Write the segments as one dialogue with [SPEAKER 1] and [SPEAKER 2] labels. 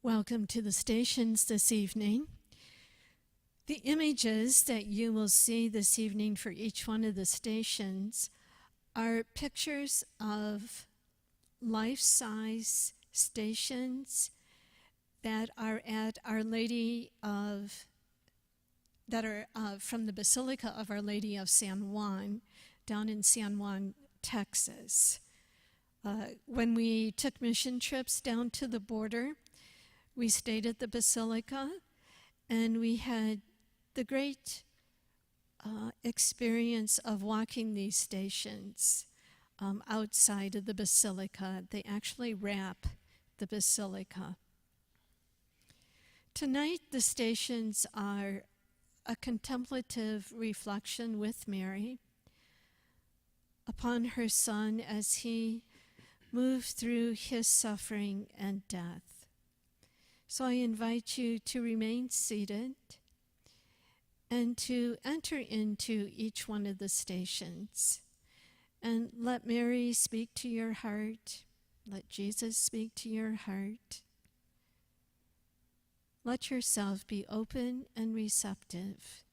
[SPEAKER 1] Welcome to the stations this evening. The images that you will see this evening for each one of the stations are pictures of life-size stations that are at Our Lady of, that are from the Basilica of Our Lady of San Juan, down in San Juan, Texas. When we took mission trips down to the border, we stayed at the Basilica, and we had the great experience of walking these stations outside of the Basilica. They actually wrap the Basilica. Tonight, the stations are a contemplative reflection with Mary upon her Son as he moved through his suffering and death. So I invite you to remain seated and to enter into each one of the stations. And let Mary speak to your heart. Let Jesus speak to your heart. Let yourself be open and receptive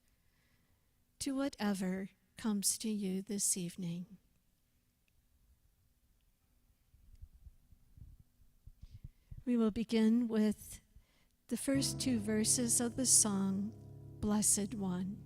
[SPEAKER 1] to whatever comes to you this evening. We will begin with the first two verses of the song, Blessed One.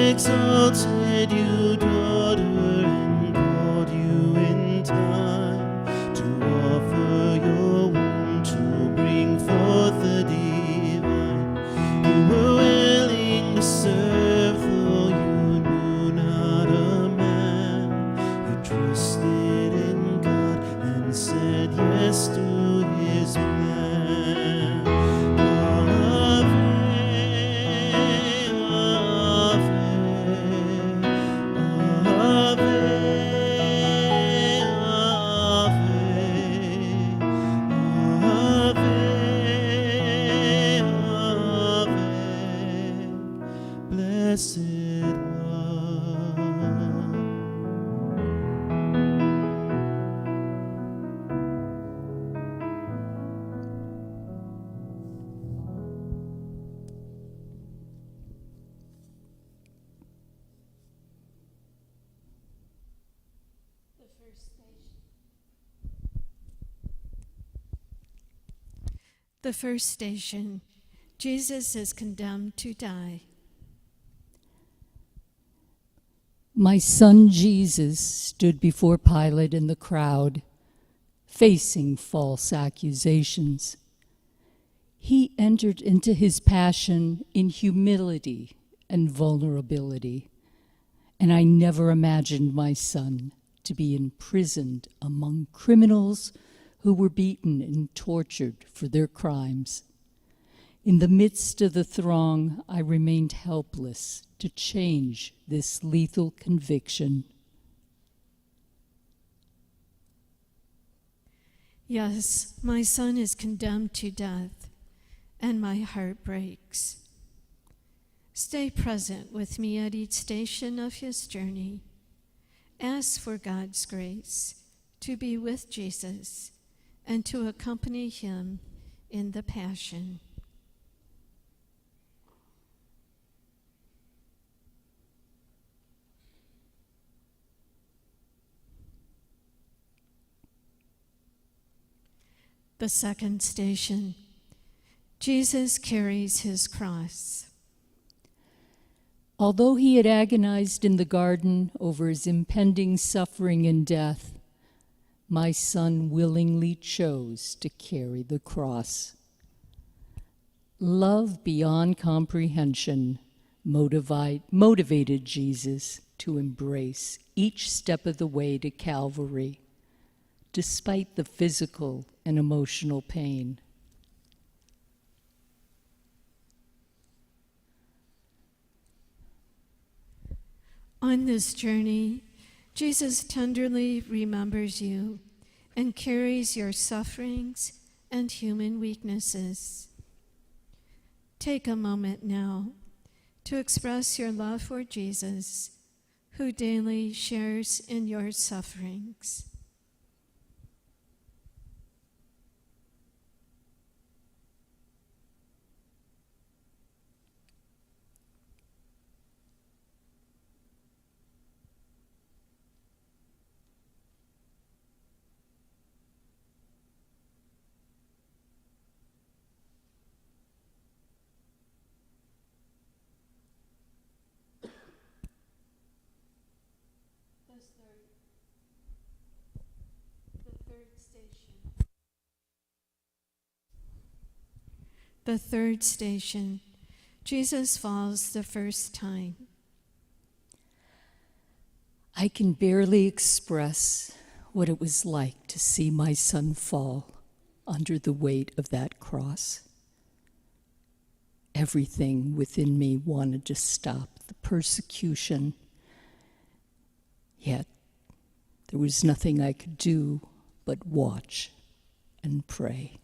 [SPEAKER 2] Exalted you, daughter, and called you in time to offer your womb to bring forth the divine. You were willing to serve, though you knew not a man. You trusted in God and said yes to his plan.
[SPEAKER 1] The first station, Jesus is condemned to die.
[SPEAKER 3] My son Jesus stood before Pilate in the crowd, facing false accusations. He entered into his passion in humility and vulnerability, and I never imagined my son to be imprisoned among criminals who were beaten and tortured for their crimes. In the midst of the throng, I remained helpless to change this lethal conviction.
[SPEAKER 1] Yes, my son is condemned to death, and my heart breaks. Stay present with me at each station of his journey. Ask for God's grace to be with Jesus and to accompany him in the Passion. The second station. Jesus carries his cross.
[SPEAKER 3] Although he had agonized in the garden over his impending suffering and death, my son willingly chose to carry the cross. Love beyond comprehension motivated Jesus to embrace each step of the way to Calvary, despite the physical and emotional pain.
[SPEAKER 1] On this journey, Jesus tenderly remembers you and carries your sufferings and human weaknesses. Take a moment now to express your love for Jesus, who daily shares in your sufferings. The third station. Jesus falls the first time.
[SPEAKER 3] I can barely express what it was like to see my son fall under the weight of that cross. Everything within me wanted to stop the persecution, yet there was nothing I could do but watch and pray.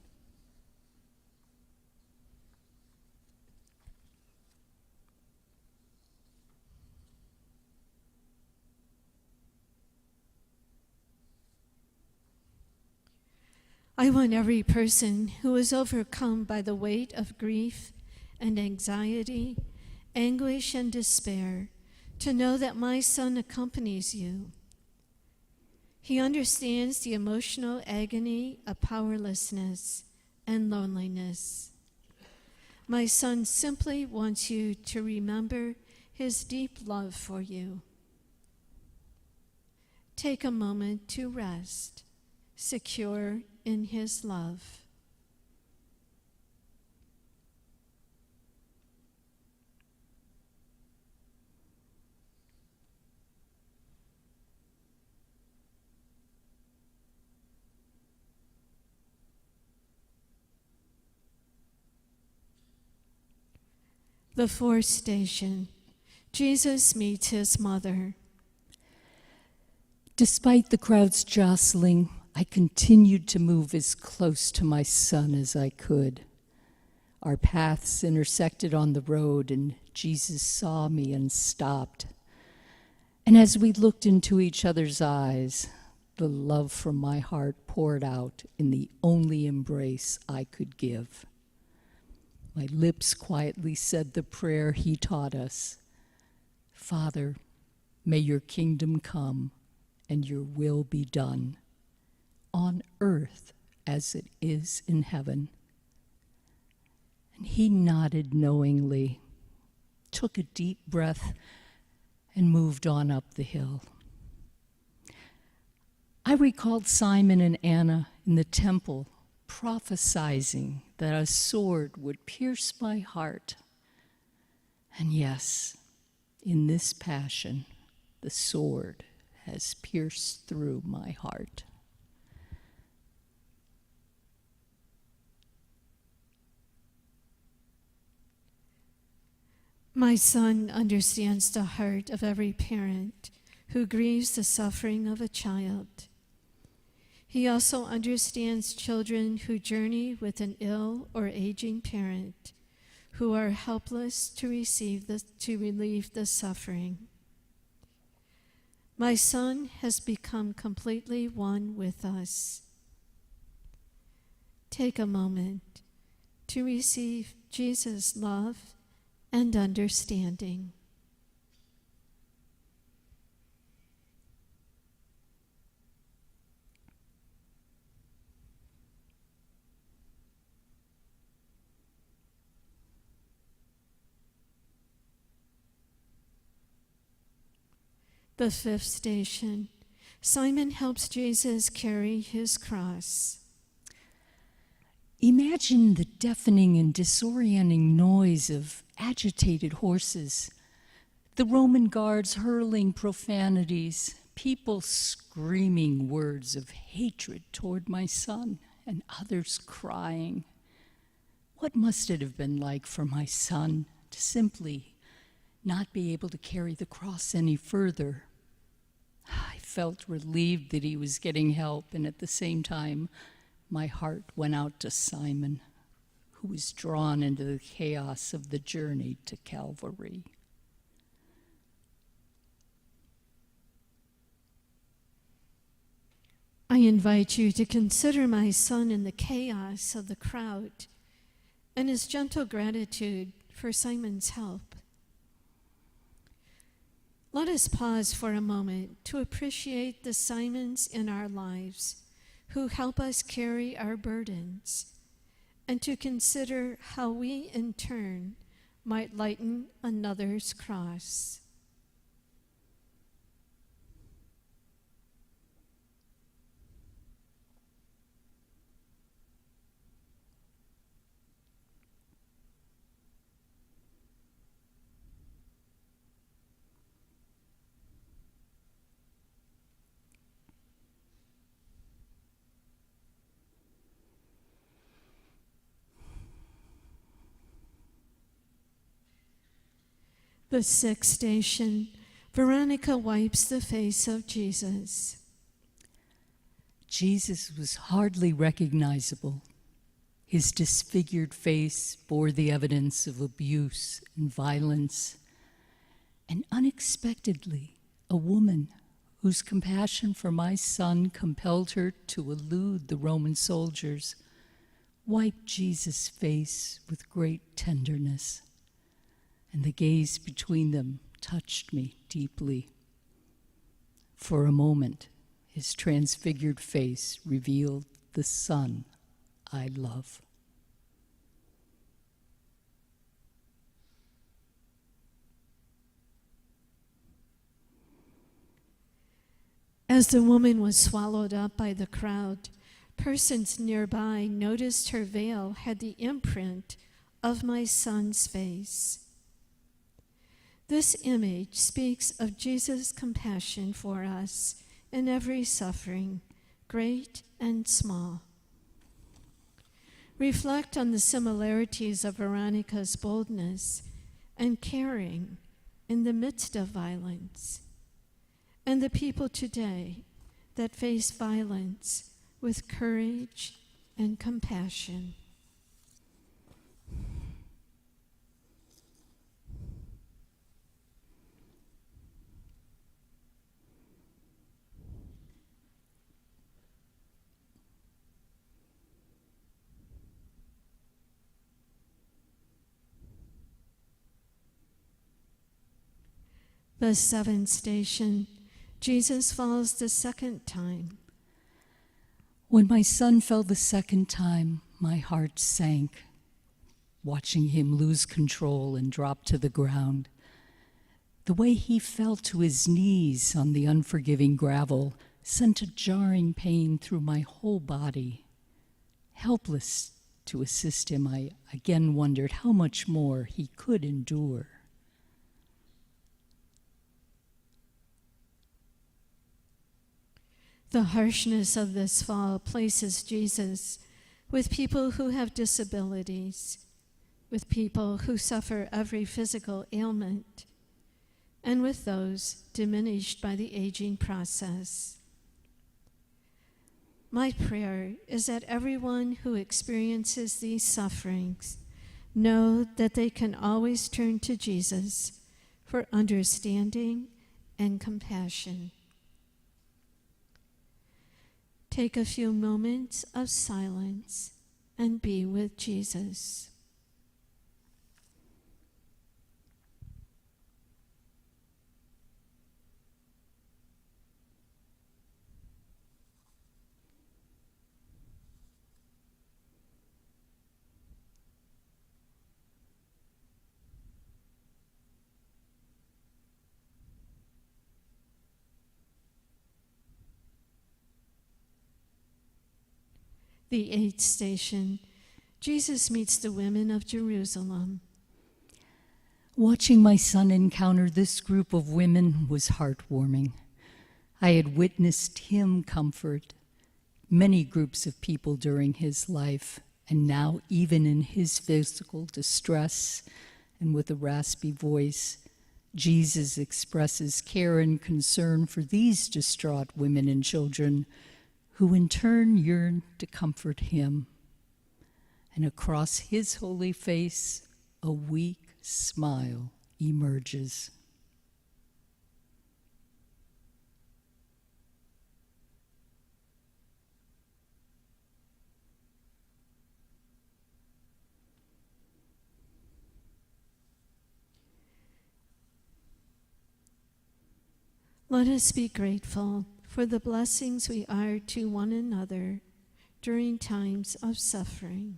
[SPEAKER 1] I want every person who is overcome by the weight of grief and anxiety, anguish and despair, to know that my son accompanies you. He understands the emotional agony of powerlessness and loneliness. My son simply wants you to remember his deep love for you. Take a moment to rest, secure in his love. The fourth station. Jesus meets his mother.
[SPEAKER 3] Despite the crowd's jostling, I continued to move as close to my son as I could. Our paths intersected on the road, and Jesus saw me and stopped. And as we looked into each other's eyes, the love from my heart poured out in the only embrace I could give. My lips quietly said the prayer he taught us. Father, may your kingdom come and your will be done, on earth as it is in heaven. And he nodded knowingly, took a deep breath, and moved on up the hill. I recalled Simon and Anna in the temple prophesizing that a sword would pierce my heart. And yes, in this passion, the sword has pierced through my heart.
[SPEAKER 1] My son understands the heart of every parent who grieves the suffering of a child. He also understands children who journey with an ill or aging parent, who are helpless to relieve the suffering. My son has become completely one with us. Take a moment to receive Jesus' love and understanding. The fifth station, Simon helps Jesus carry his cross.
[SPEAKER 3] Imagine the deafening and disorienting noise of agitated horses, the Roman guards hurling profanities, people screaming words of hatred toward my son, and others crying. What must it have been like for my son to simply not be able to carry the cross any further? I felt relieved that he was getting help, and at the same time, my heart went out to Simon, who was drawn into the chaos of the journey to Calvary.
[SPEAKER 1] I invite you to consider my son in the chaos of the crowd and his gentle gratitude for Simon's help. Let us pause for a moment to appreciate the Simons in our lives who help us carry our burdens, and to consider how we, in turn, might lighten another's cross. The sixth station, Veronica wipes the face of Jesus.
[SPEAKER 3] Jesus was hardly recognizable. His disfigured face bore the evidence of abuse and violence. And unexpectedly, a woman whose compassion for my son compelled her to elude the Roman soldiers wiped Jesus' face with great tenderness. And the gaze between them touched me deeply. For a moment, his transfigured face revealed the Son I love.
[SPEAKER 1] As the woman was swallowed up by the crowd, persons nearby noticed her veil had the imprint of my son's face. This image speaks of Jesus' compassion for us in every suffering, great and small. Reflect on the similarities of Veronica's boldness and caring in the midst of violence, and the people today that face violence with courage and compassion. The seventh station, Jesus falls the second time.
[SPEAKER 3] When my son fell the second time, my heart sank, watching him lose control and drop to the ground. The way he fell to his knees on the unforgiving gravel sent a jarring pain through my whole body. Helpless to assist him, I again wondered how much more he could endure.
[SPEAKER 1] The harshness of this fall places Jesus with people who have disabilities, with people who suffer every physical ailment, and with those diminished by the aging process. My prayer is that everyone who experiences these sufferings know that they can always turn to Jesus for understanding and compassion. Take a few moments of silence and be with Jesus. The eighth station, Jesus meets the women of Jerusalem.
[SPEAKER 3] Watching my son encounter this group of women was heartwarming. I had witnessed him comfort many groups of people during his life, and now even in his physical distress and with a raspy voice, Jesus expresses care and concern for these distraught women and children who in turn yearn to comfort him. And across his holy face, a weak smile emerges.
[SPEAKER 1] Let us be grateful for the blessings we are to one another during times of suffering.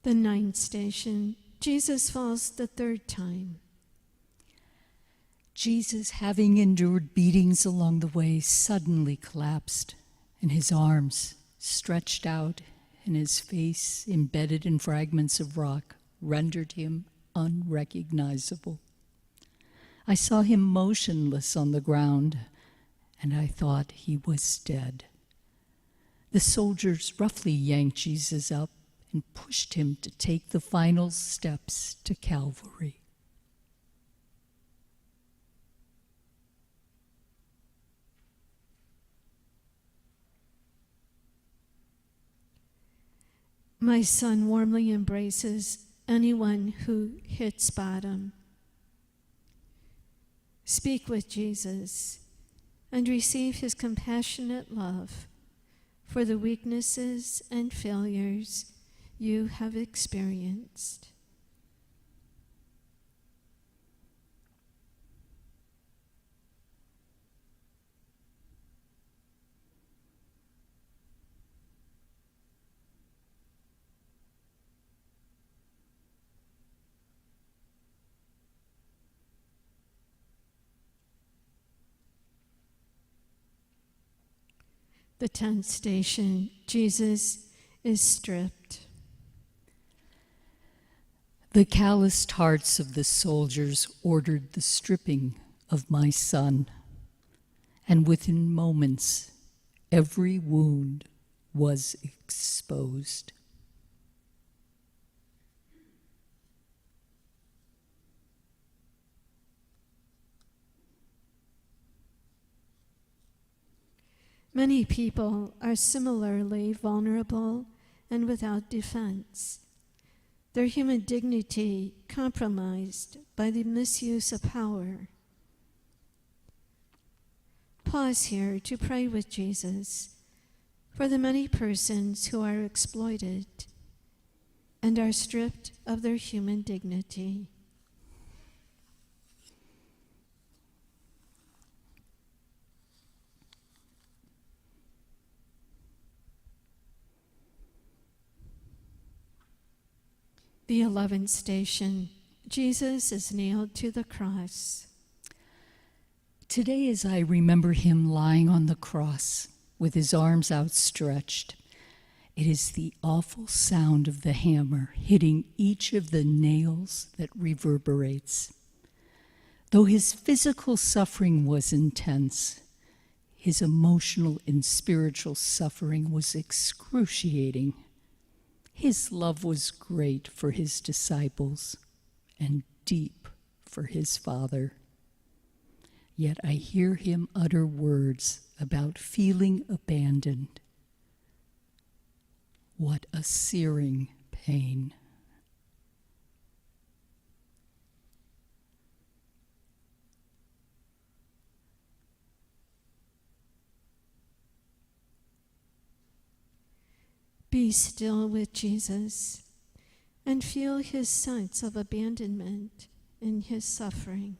[SPEAKER 1] The ninth station, Jesus falls the third time.
[SPEAKER 3] Jesus, having endured beatings along the way, suddenly collapsed, and his arms stretched out and his face embedded in fragments of rock rendered him unrecognizable. I saw him motionless on the ground, and I thought he was dead. The soldiers roughly yanked Jesus up and pushed him to take the final steps to Calvary.
[SPEAKER 1] My son warmly embraces anyone who hits bottom. Speak with Jesus and receive his compassionate love for the weaknesses and failures you have experienced. The 10th station, Jesus is stripped.
[SPEAKER 3] The calloused hearts of the soldiers ordered the stripping of my son, and within moments, every wound was exposed.
[SPEAKER 1] Many people are similarly vulnerable and without defense, their human dignity compromised by the misuse of power. Pause here to pray with Jesus for the many persons who are exploited and are stripped of their human dignity. The 11th station, Jesus is nailed to the cross.
[SPEAKER 3] Today, as I remember him lying on the cross with his arms outstretched, it is the awful sound of the hammer hitting each of the nails that reverberates. Though his physical suffering was intense, his emotional and spiritual suffering was excruciating. His love was great for his disciples and deep for his Father. Yet I hear him utter words about feeling abandoned. What a searing pain.
[SPEAKER 1] Be still with Jesus and feel his sense of abandonment in his suffering.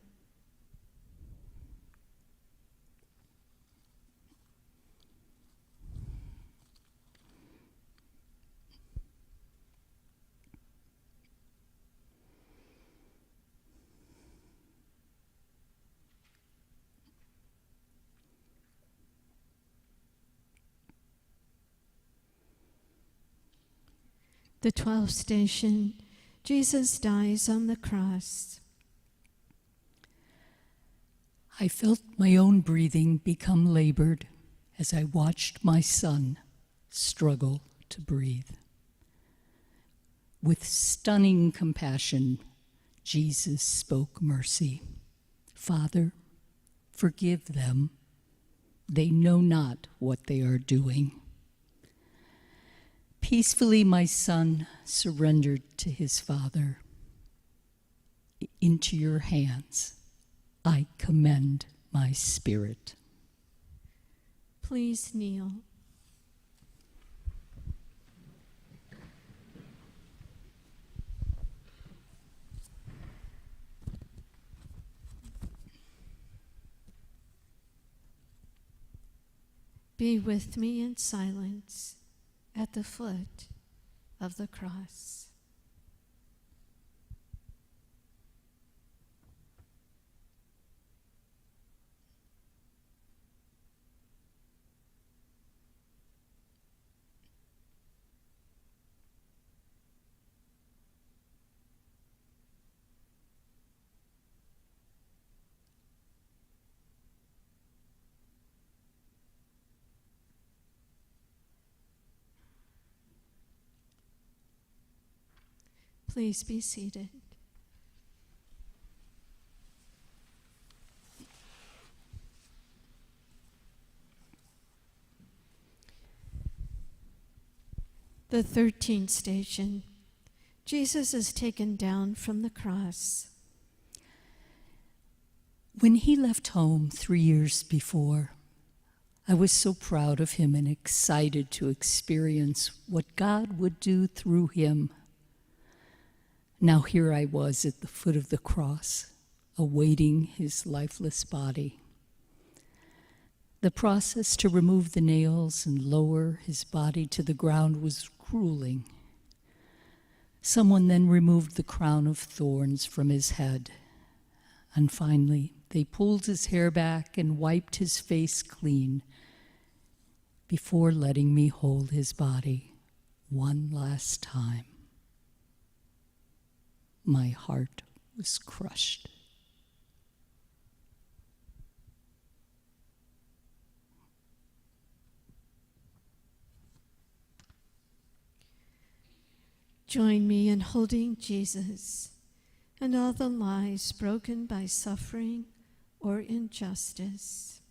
[SPEAKER 1] The 12th station, Jesus dies on the cross.
[SPEAKER 3] I felt my own breathing become labored as I watched my son struggle to breathe. With stunning compassion, Jesus spoke mercy. Father, forgive them. They know not what they are doing. Peacefully, my son surrendered to his father. Into your hands, I commend my spirit.
[SPEAKER 1] Please kneel. Be with me in silence at the foot of the cross. Please be seated. The 13th station, Jesus is taken down from the cross.
[SPEAKER 3] When he left home 3 years before, I was so proud of him and excited to experience what God would do through him. Now here I was at the foot of the cross, awaiting his lifeless body. The process to remove the nails and lower his body to the ground was grueling. Someone then removed the crown of thorns from his head, and finally they pulled his hair back and wiped his face clean before letting me hold his body one last time. My heart was crushed.
[SPEAKER 1] Join me in holding Jesus and all the lives broken by suffering or injustice.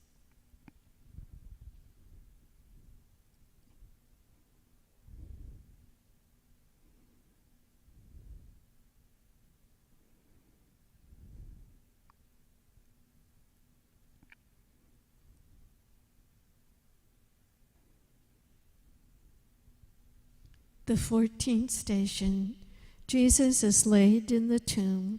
[SPEAKER 1] The 14th station, Jesus is laid in the tomb.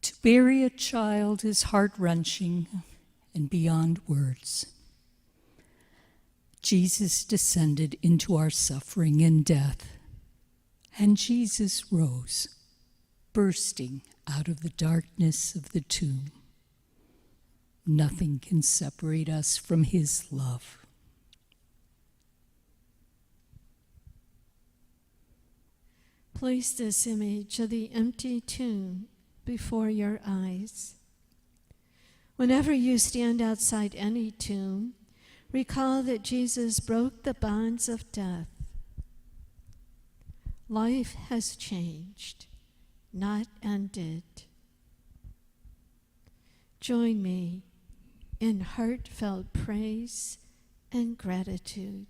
[SPEAKER 3] To bury a child is heart-wrenching and beyond words. Jesus descended into our suffering and death, and Jesus rose, bursting out of the darkness of the tomb. Nothing can separate us from his love.
[SPEAKER 1] Place this image of the empty tomb before your eyes. Whenever you stand outside any tomb, recall that Jesus broke the bonds of death. Life has changed, not ended. Join me in heartfelt praise and gratitude.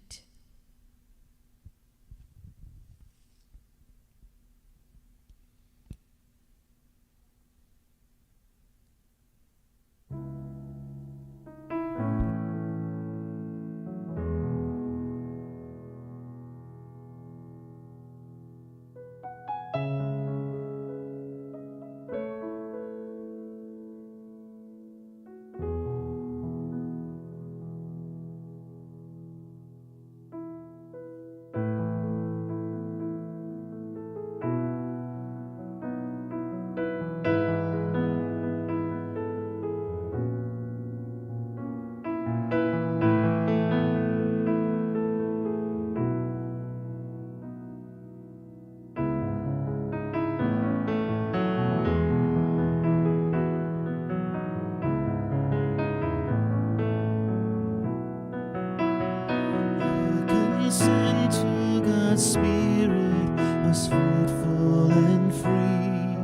[SPEAKER 2] God's Spirit was fruitful and free,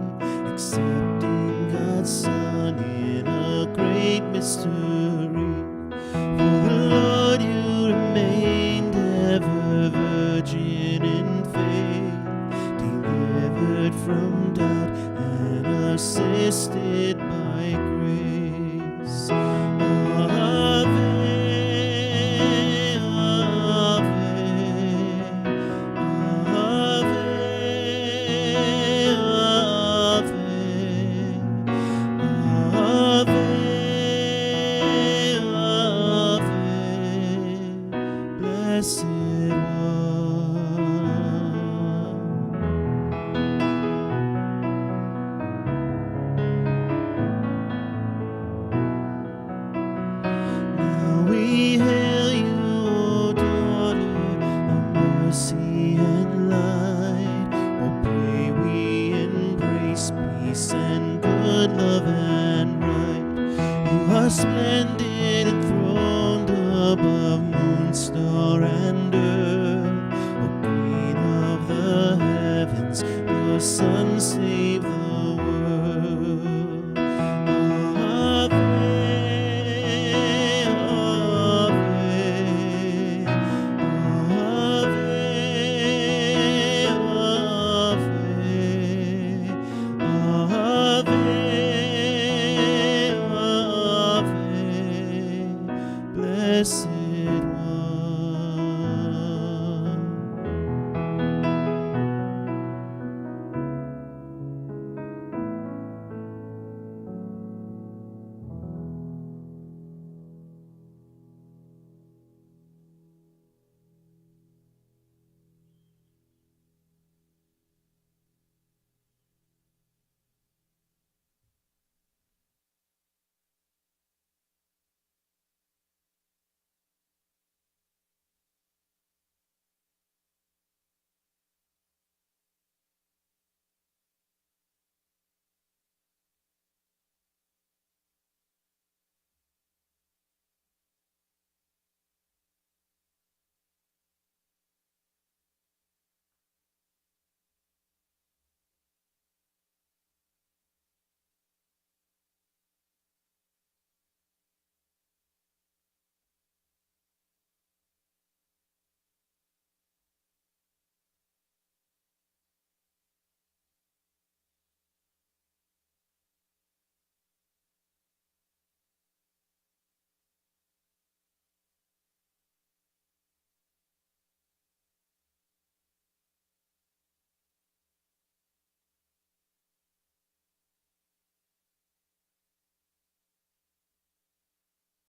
[SPEAKER 2] accepting God's Son in a great mystery. For the Lord, you remained ever virgin in faith, delivered from doubt and assisted by grace. Ave, Ave, Ave, Ave, blessed one. Now we hail you, O daughter of mercy and light. Oh, pray we embrace peace and good love and right. You are splendid, enthroned above moon, star, and earth. O Queen of the heavens, your Son saved the